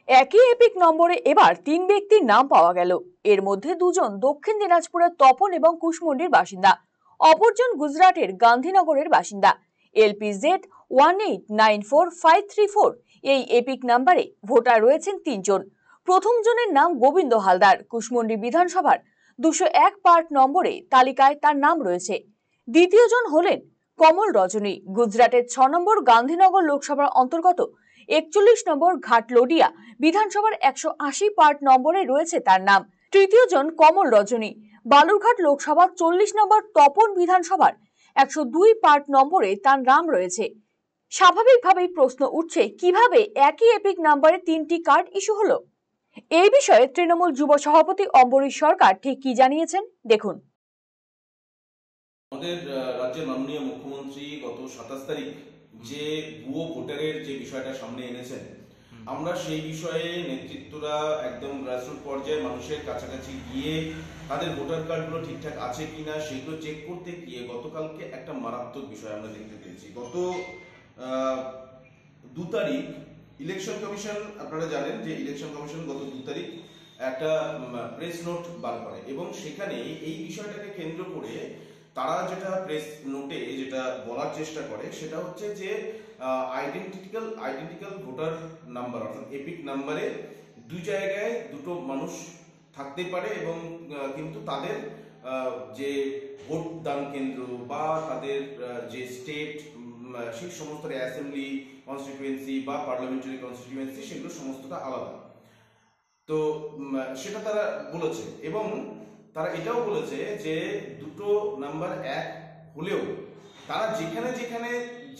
একই এপিক নম্বরে এবার 3 ব্যক্তির নাম পাওয়া গেল। এর মধ্যে দুজন দক্ষিণ দিনাজপুরের তপন এবং কুশমন্ডির বাসিন্দা, অপরজন গুজরাটের গান্ধীনগরের বাসিন্দা। LPZ 1894-534 এই এপিক নাম্বারে ভোটার রয়েছেন 3 জন। প্রথম জনের নাম গোবিন্দ হালদার, কুশমন্ডি বিধানসভার 201 পার্ট নম্বরে তালিকায় তার নাম রয়েছে। দ্বিতীয় জন হলেন কমল রজনী, গুজরাটের 6 নম্বর গান্ধীনগর লোকসভার অন্তর্গত 41 নম্বর ঘাটলোডিয়া বিধানসভার 180 পার্ট নম্বরে রয়েছে তার নাম। তৃতীয় জন কমল রজনী, বালুরঘাট লোকসভা 40 নম্বর তপন বিধানসভার 102 পার্ট নম্বরে তার নাম রয়েছে। স্বাভাবিকভাবেই প্রশ্ন উঠছে, কিভাবে একই এপিক নাম্বারে 3টি কার্ড ইস্যু হলো। এই বিষয়ে তৃণমূল যুব সভাপতি অম্বরীশ সরকার ঠিক কি জানিয়েছেন, দেখুন। আমাদের রাজ্যের মাননীয় মুখ্যমন্ত্রী গত 27 তারিখ যে ভুয়ো ভোটারের যে বিষয়টা সামনে এনেছেন, আমরা সেই বিষয়ে নেতৃত্বরা একদম গ্রাসরুট পর্যায়ে মানুষের কাছাকাছি গিয়ে তাদের ভোটার কার্ডগুলো ঠিকঠাক আছে কিনা সেগুলো চেক করতে গিয়ে গতকালকে একটা মারাত্মক বিষয় আমরা দেখতে পেয়েছি। গত 2 তারিখ ইলেকশন কমিশন, আপনারা জানেন যে ইলেকশন কমিশন গত 2 তারিখ একটা প্রেস নোট বার করে এবং সেখানে এই বিষয়টাকে কেন্দ্র করে তারা যেটা প্রেস নোটে যেটা বলার চেষ্টা করে সেটা হচ্ছে যে আইডেন্টিক্যাল ভোটার নাম্বার অর্থাৎ এপিক নাম্বারে 2 জায়গায় 2টো মানুষ থাকতে পারে এবং কিন্তু তাদের যে ভোট দান কেন্দ্র বা তাদের যে স্টেট সেই সমস্ত অ্যাসেম্বলি কনস্টিটিউয়েন্সি বা পার্লামেন্টারি কনস্টিটিউয়েন্সি সেগুলো সমস্তটা আলাদা। তো সেটা তারা বলেছে এবং তারা এটাও বলেছে যে 2টো নাম্বার এক হলেও তারা যেখানে যেখানে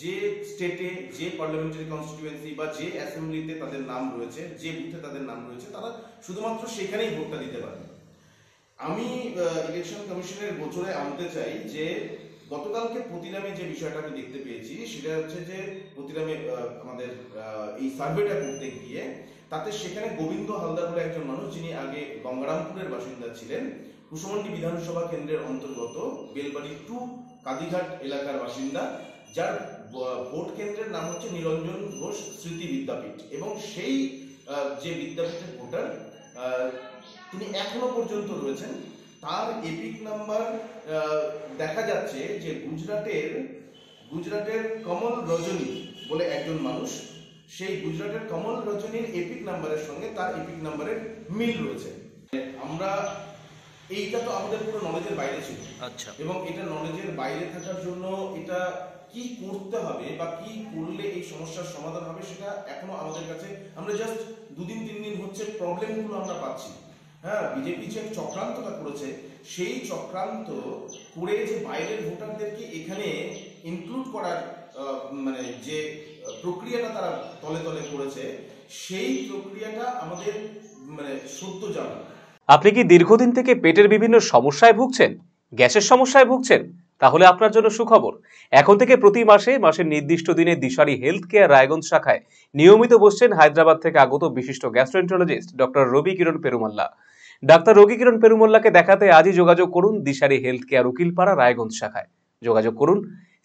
যে স্টেটে যে পার্লামেন্টারি কনস্টিটিউয়েন্সি বা যে অ্যাসেম্বলিতে তাদের নাম রয়েছে, যে বুথে তাদের নাম রয়েছে, তারা শুধুমাত্র সেখানেই ভোটটা দিতে পারবে। আমি ইলেকশন কমিশনের গোচরে আনতে চাই যে গতকালকে প্রতিরামে যে বিষয়টা আমি দেখতে পেয়েছি সেটা হচ্ছে যে প্রতিরামে আমাদের এই সার্ভেটা করতে গিয়ে তাতে সেখানে গোবিন্দ হালদার বলে একজন মানুষ, যিনি আগে গঙ্গারামপুরের বাসিন্দা ছিলেন, কুশমন্ডি বিধানসভা কেন্দ্রের অন্তর্গত বেলবাড়ি 2 কাদিঘাট এলাকার বাসিন্দা, যার ভোট কেন্দ্রের নাম হচ্ছে নিরঞ্জন ঘোষ স্মৃতি বিদ্যাপীঠ এবং সেই যে বিদ্যাপীঠের ভোটার তিনি এখনো পর্যন্ত রয়েছেন। তার এপিক নাম্বার দেখা যাচ্ছে যে গুজরাটের কমল রজনী বলে একজন মানুষ, সেই গুজরাটের কমল রজনীর এপিক নাম্বারের সঙ্গে তার এপিক নাম্বারের মিল রয়েছে। আমরা এইটা তো আমাদের পুরো নলেজের বাইরে ছিল। আচ্ছা, এবং এটা নলেজের বাইরে থাকার জন্য এটা কি করতে হবে বা কি করলে এই সমস্যার সমাধান হবে সেটা এখনো আমাদের কাছে, আমরা জাস্ট 2 দিন 3 দিন হচ্ছে প্রবলেমগুলো আমরা পাচ্ছি। হ্যাঁ, বিজেপি যে চক্রান্তটা করেছে সেই চক্রান্ত করে যে বাইরের ভোটারদেরকে এখানে ইনক্লুড করার মানে যে প্রক্রিয়াটা তারা তলে তলে করেছে, সেই প্রক্রিয়াটা আমাদের মানে সত্য জানা। আপনি কি দীর্ঘদিন থেকে পেটের বিভিন্ন সমস্যায় ভুগছেন, গ্যাসের সমস্যায় ভুগছেন? তাহলে আপনার জন্য সুখবর। এখন থেকে প্রতি মাসের নির্দিষ্ট দিনে দিশারি হেলথ কেয়ার রায়গঞ্জ শাখায় নিয়মিত বসছেন হায়দ্রাবাদ থেকে আগত বিশিষ্ট গ্যাস্ট্রোএন্টারোলজিস্ট ডক্টর রবি কিরণ পেরুমাল্লা। ডাক্তার রবি কিরণ পেরুমাল্লাকে দেখাতে আজই যোগাযোগ করুন দিশারি হেলথ কেয়ার উকিলপাড়া রায়গঞ্জ শাখায়। যোগাযোগ করুন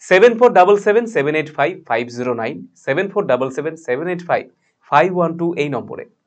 7477785509, 7477785512 এই নম্বরে।